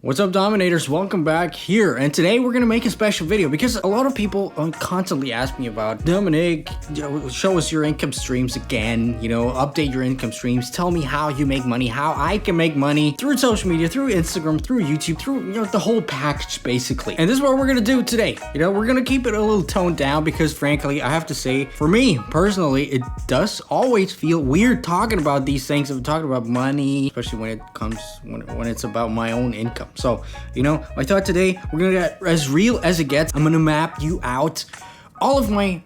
What's up, Dominators? Welcome back here, and today we're gonna make a special video because a lot of people constantly ask me about Dominik, show us your income streams again, update your income streams, tell me how you make money, how I can make money through social media, through Instagram, through YouTube, through the whole package basically. And this is what we're gonna do today. We're gonna keep it a little toned down because frankly, I have to say, for me personally, it does always feel weird talking about these things, of talking about money, especially when it's about my own income. So, I thought today we're gonna get as real as it gets. I'm gonna map you out all of my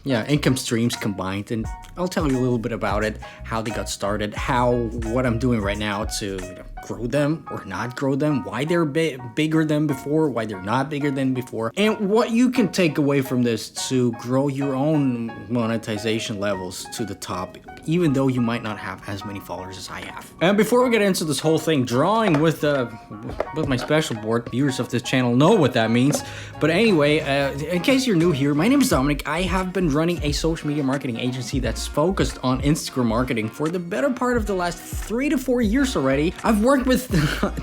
income streams combined, and I'll tell you a little bit about it, how they got started, what I'm doing right now to grow them or not grow them, why they're bigger than before, why they're not bigger than before, and what you can take away from this to grow your own monetization levels to the top, even though you might not have as many followers as I have. And before we get into this whole thing, drawing with my special board, viewers of this channel know what that means. But anyway, in case you're new here, my name is Dominik. I have been running a social media marketing agency that's focused on Instagram marketing for the better part of the last 3 to 4 years already. I've worked with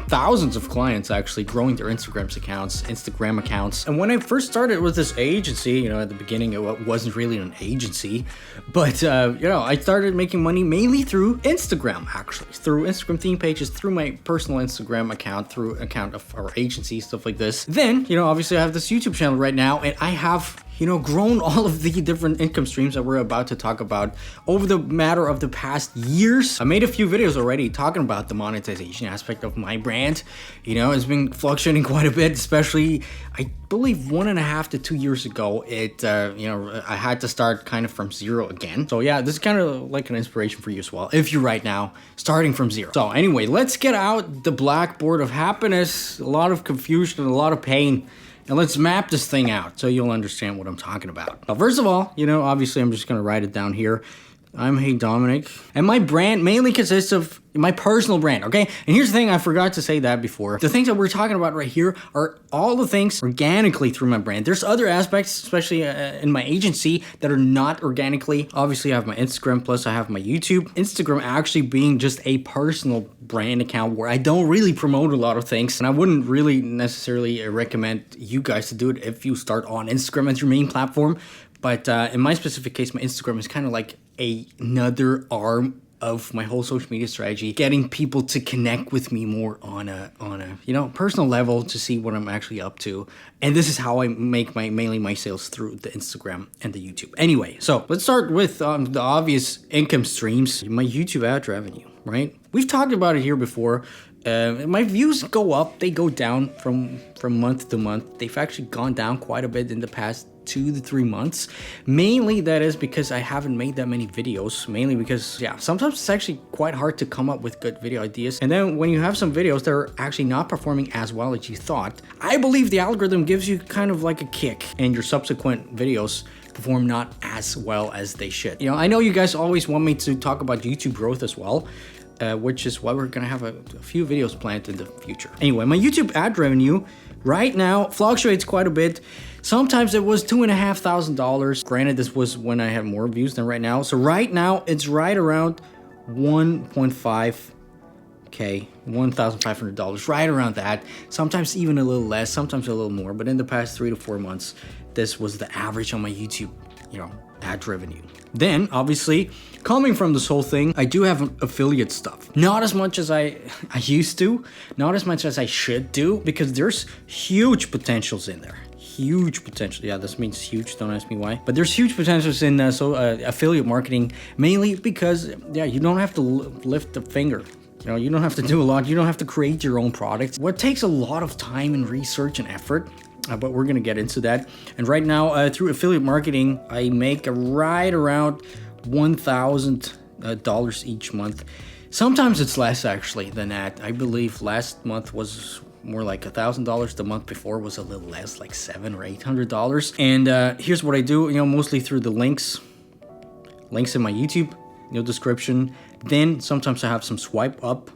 thousands of clients actually growing their Instagram accounts. And when I first started with this agency, at the beginning it wasn't really an agency, but I started making money mainly through Instagram, actually, through Instagram theme pages, through my personal Instagram account, through account of our agency, stuff like this. Then, obviously I have this YouTube channel right now, and I have grown all of the different income streams that we're about to talk about over the matter of the past years. I made a few videos already talking about the monetization aspect of my brand. It's been fluctuating quite a bit, especially I believe 1.5 to 2 years ago. I had to start kind of from zero again. So yeah, this is kind of like an inspiration for you as well, if you're right now starting from zero. So anyway, let's get out the blackboard of happiness, a lot of confusion, a lot of pain, and let's map this thing out so you'll understand what I'm talking about. Now, first of all, obviously I'm just going to write it down here. I'm heyDominik, and my brand mainly consists of my personal brand, okay? And here's the thing, I forgot to say that before. The things that we're talking about right here are all the things organically through my brand. There's other aspects, especially in my agency, that are not organically. Obviously, I have my Instagram, plus I have my YouTube. Instagram actually being just a personal brand account where I don't really promote a lot of things, and I wouldn't really necessarily recommend you guys to do it if you start on Instagram as your main platform. But in my specific case, my Instagram is kind of like another arm of my whole social media strategy, getting people to connect with me more on a personal level to see what I'm actually up to. And this is how I make mainly my sales, through the Instagram and the YouTube. Anyway, so let's start with the obvious income streams. My YouTube ad revenue, right? We've talked about it here before. My views go up, they go down from month to month. They've actually gone down quite a bit in the past 2 to 3 months. Mainly that is because I haven't made that many videos, mainly because sometimes it's actually quite hard to come up with good video ideas. And then when you have some videos that are actually not performing as well as you thought, I believe the algorithm gives you kind of like a kick, and your subsequent videos perform not as well as they should. I know you guys always want me to talk about YouTube growth as well, which is why we're gonna have a few videos planned in the future. Anyway, my YouTube ad revenue right now fluctuates quite a bit. Sometimes it was $2,500. Granted, this was when I had more views than right now. So right now it's right around 1.5K, $1,500, right around that. Sometimes even a little less, sometimes a little more. But in the past 3 to 4 months, this was the average on my YouTube, ad revenue. Then, obviously, coming from this whole thing, I do have affiliate stuff. Not as much as I used to, not as much as I should do, because there's huge potentials in there. Huge potential. Yeah, this means huge. Don't ask me why. But there's huge potentials in affiliate marketing, mainly because, you don't have to lift the finger. You don't have to do a lot. You don't have to create your own product. What takes a lot of time and research and effort, but we're going to get into that. And right now, through affiliate marketing, I make right around $1,000 each month. Sometimes it's less, actually, than that. I believe last month was more like $1,000. The month before was a little less, like $700 or $800. And here's what I do, mostly through the links in my YouTube, description. Then sometimes I have some swipe up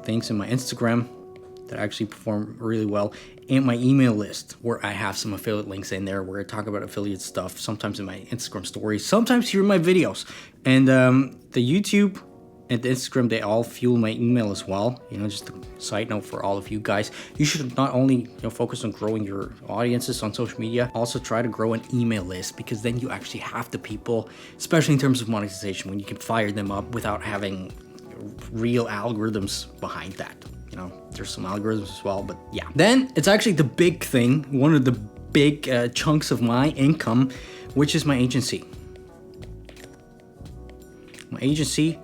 things in my Instagram that actually perform really well, and my email list where I have some affiliate links in there where I talk about affiliate stuff, sometimes in my Instagram stories, sometimes here in my videos. And the YouTube and Instagram, they all fuel my email as well. You know, just a side note for all of you guys. You should not only focus on growing your audiences on social media, also try to grow an email list, because then you actually have the people, especially in terms of monetization, when you can fire them up without having real algorithms behind that. You know, there's some algorithms as well, but yeah. Then it's actually the big thing, one of the big chunks of my income, which is my agency. My agency,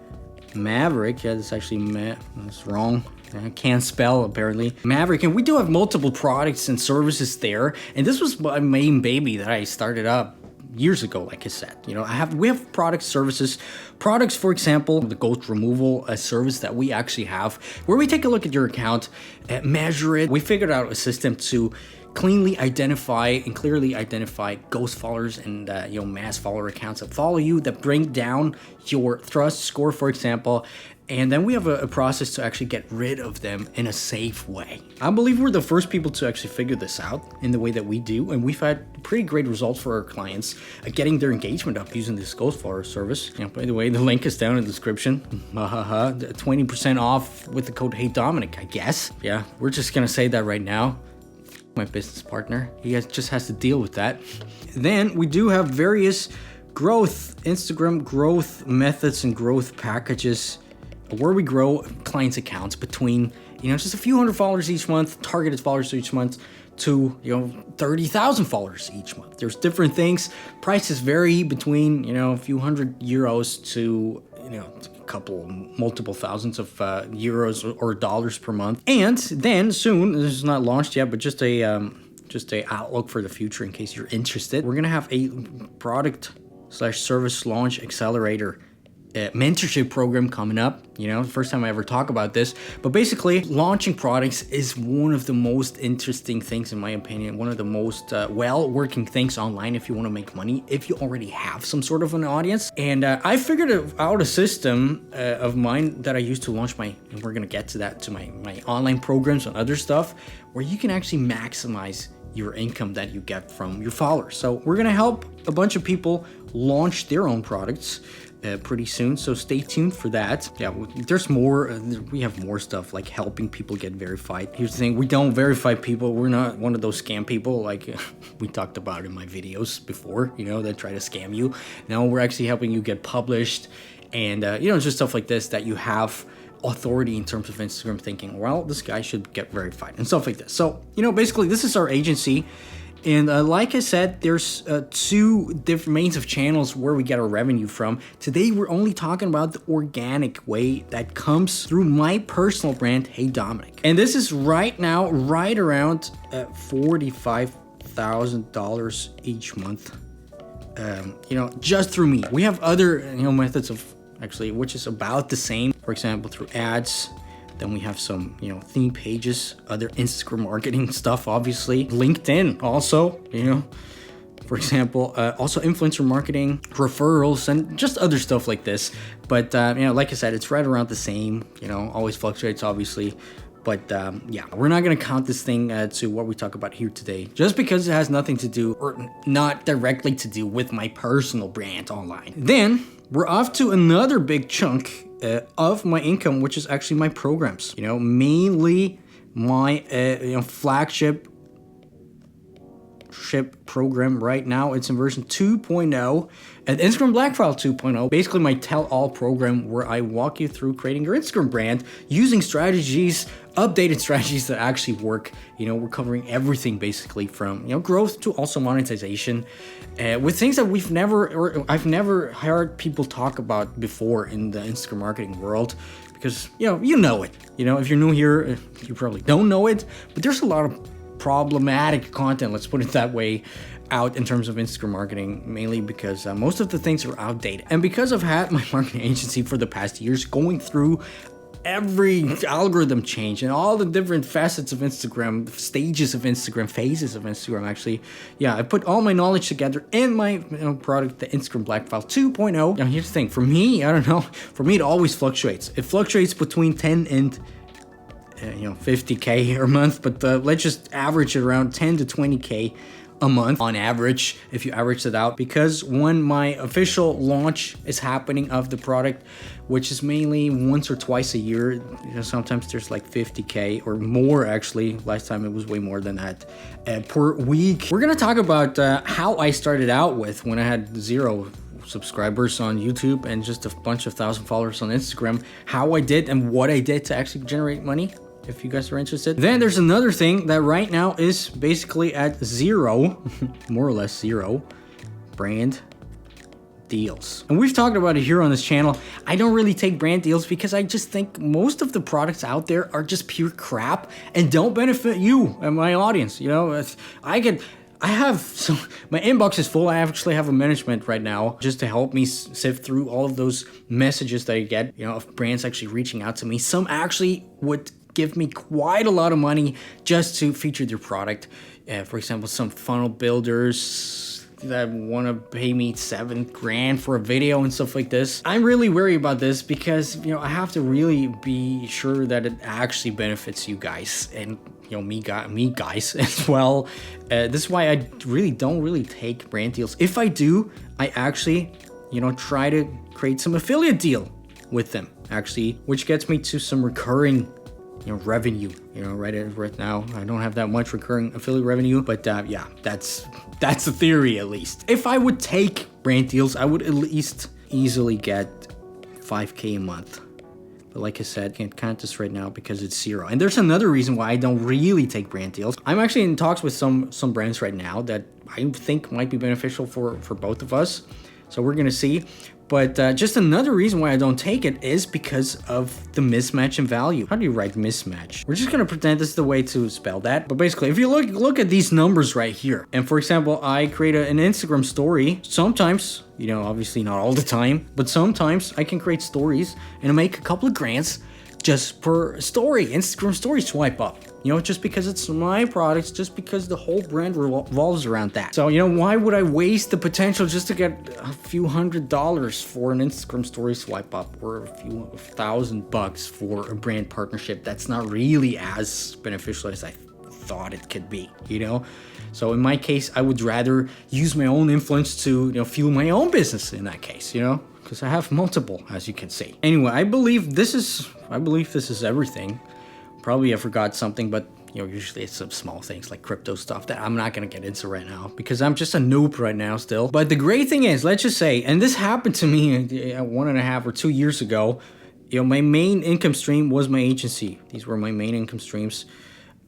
Maverick, yeah, that's actually that's wrong. I can't spell apparently. Maverick, and we do have multiple products and services there. And this was my main baby that I started up years ago, like I said. You know, we have products, services, products, for example, the ghost removal, a service that we actually have, where we take a look at your account, measure it. We figured out a system to cleanly identify and clearly identify ghost followers and mass follower accounts that follow you, that bring down your trust score, for example. And then we have a process to actually get rid of them in a safe way. I believe we're the first people to actually figure this out in the way that we do, and we've had pretty great results for our clients getting their engagement up using this ghost follower service. By the way, the link is down in the description. 20% off with the code heyDominik, I guess. Yeah, we're just gonna say that right now. My business partner, just has to deal with that. Then we do have various Instagram growth methods and growth packages, where we grow clients' accounts between, just a few hundred followers each month, targeted followers each month, to 30,000 followers each month. There's different things. Prices vary between a few €100 to multiple thousands of euros or dollars per month. And then soon, this is not launched yet, but just a outlook for the future in case you're interested. We're gonna have a product/service launch accelerator mentorship program coming up. First time I ever talk about this, but basically launching products is one of the most interesting things, in my opinion, one of the most well-working things online if you want to make money, if you already have some sort of an audience. And I figured out a system of mine that I use to launch and we're going to get to that, to my online programs and other stuff, where you can actually maximize your income that you get from your followers. So we're going to help a bunch of people launch their own products pretty soon, so stay tuned for that. Yeah, there's more. We have more stuff like helping people get verified. Here's the thing: we don't verify people. We're not one of those scam people like we talked about in my videos before. That try to scam you. Now we're actually helping you get published, and just stuff like this, that you have authority in terms of Instagram thinking, well, this guy should get verified and stuff like this. So basically, this is our agency. And like I said, there's two different mains of channels where we get our revenue from. Today, we're only talking about the organic way that comes through my personal brand, heyDominik. And this is right now, right around $45,000 each month, just through me. We have other, methods of actually, which is about the same. For example, through ads. Then we have some, theme pages, other Instagram marketing stuff, obviously. LinkedIn also, for example, also influencer marketing, referrals, and just other stuff like this. But, like I said, it's right around the same, always fluctuates, obviously. But yeah, we're not going to count this thing to what we talk about here today, just because it has nothing to do, or not directly to do, with my personal brand online. Then we're off to another big chunk of my income, which is actually my programs. Mainly my flagship program right now. It's in version 2.0 and Instagram Black File 2.0. Basically my tell-all program where I walk you through creating your Instagram brand using strategies, updated strategies that actually work. We're covering everything basically from growth to also monetization, with things that I've never heard people talk about before in the Instagram marketing world, because you know it. If you're new here, you probably don't know it, but there's a lot of problematic content, let's put it that way, out in terms of Instagram marketing, mainly because most of the things are outdated. And because I've had my marketing agency for the past years going through every algorithm change and all the different facets of Instagram, stages of Instagram, phases of Instagram, actually, yeah, I put all my knowledge together in my product, the Instagram Black File 2.0. Now here's the thing, for me, I don't know, for me it always fluctuates. It fluctuates between 10 and 50K a month, but let's just average it around 10 to 20K a month on average, if you average it out, because when my official launch is happening of the product, which is mainly once or twice a year, you know, sometimes there's like 50K or more actually. Last time it was way more than that per week. We're gonna talk about how I started out with when I had 0 subscribers on YouTube and just a bunch of 1,000 followers on Instagram, how I did and what I did to actually generate money, if you guys are interested. Then there's another thing that right now is basically at 0, more or less 0, brand deals. And we've talked about it here on this channel. I don't really take brand deals because I just think most of the products out there are just pure crap and don't benefit you and my audience. You know, I have some, my inbox is full. I actually have a management right now just to help me sift through all of those messages that I get, you know, of brands actually reaching out to me. Some actually would give me quite a lot of money just to feature their product. For example, some funnel builders that want to pay me $7,000 for a video and stuff like this. I'm really worried about this because, you know, I have to really be sure that it actually benefits you guys and, you know, me guys as well. This is why I don't take brand deals. If I do, I actually, you know, try to create some affiliate deal with them actually, which gets me to some recurring, you know, revenue. You know, right now I don't have that much recurring affiliate revenue, but yeah, that's the theory at least. If I would take brand deals, I would at least easily get 5K a month. But like I said, I can't count this right now because it's 0. And there's another reason why I don't really take brand deals. I'm actually in talks with some brands right now that I think might be beneficial for both of us. So we're gonna see. But just another reason why I don't take it is because of the mismatch in value. How do you write mismatch? We're just gonna pretend this is the way to spell that. But basically, if you look at these numbers right here, and for example, I create an Instagram story. Sometimes, you know, obviously not all the time, but sometimes I can create stories and make a couple of grands just per story, Instagram story swipe up. You know, just because it's my products, just because the whole brand revolves around that. So, you know, why would I waste the potential just to get a few $100s for an Instagram story swipe up or a few $1,000 for a brand partnership that's not really as beneficial as I thought it could be, you know? So in my case, I would rather use my own influence to, you know, fuel my own business in that case, you know? Because I have multiple, as you can see. Anyway, I believe this is everything. Probably I forgot something, but you know, usually it's some small things like crypto stuff that I'm not gonna get into right now because I'm just a noob right now still. But the great thing is, let's just say, and this happened to me 1.5 or 2 years ago, you know, my main income stream was my agency. These were my main income streams.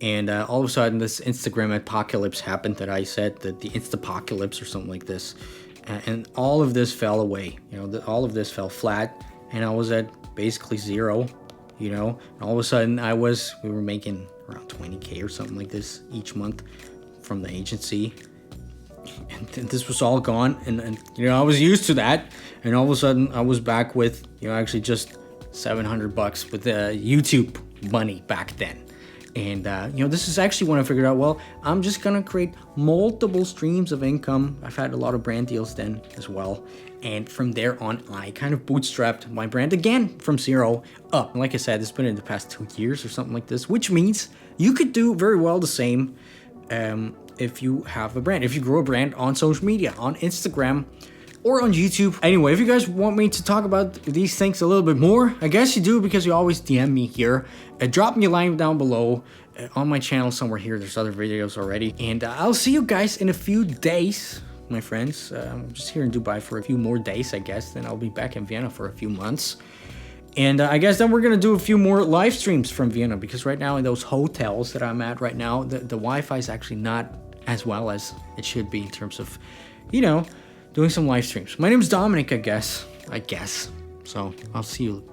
And all of a sudden this Instagram apocalypse happened that I said, that the Instapocalypse or something like this. And all of this fell away, you know, all of this fell flat and I was at basically 0. You know, and all of a sudden we were making around 20K or something like this each month from the agency. And this was all gone. And, you know, I was used to that. And all of a sudden I was back with, you know, actually just $700 with the YouTube money back then. And, you know, this is actually when I figured out, well, I'm just going to create multiple streams of income. I've had a lot of brand deals then as well. And from there on, I kind of bootstrapped my brand again from 0 up. And like I said, it's been in the past 2 years or something like this, which means you could do very well the same if you have a brand. If you grow a brand on social media, on Instagram, or on YouTube. Anyway, if you guys want me to talk about these things a little bit more, I guess you do because you always DM me here. Drop me a line down below on my channel somewhere here. There's other videos already. And I'll see you guys in a few days, my friends. I'm just here in Dubai for a few more days, I guess. Then I'll be back in Vienna for a few months. And I guess then we're going to do a few more live streams from Vienna because right now in those hotels that I'm at right now, the Wi-Fi is actually not as well as it should be in terms of, you know, doing some live streams. My name is Dominik, I guess. So I'll see you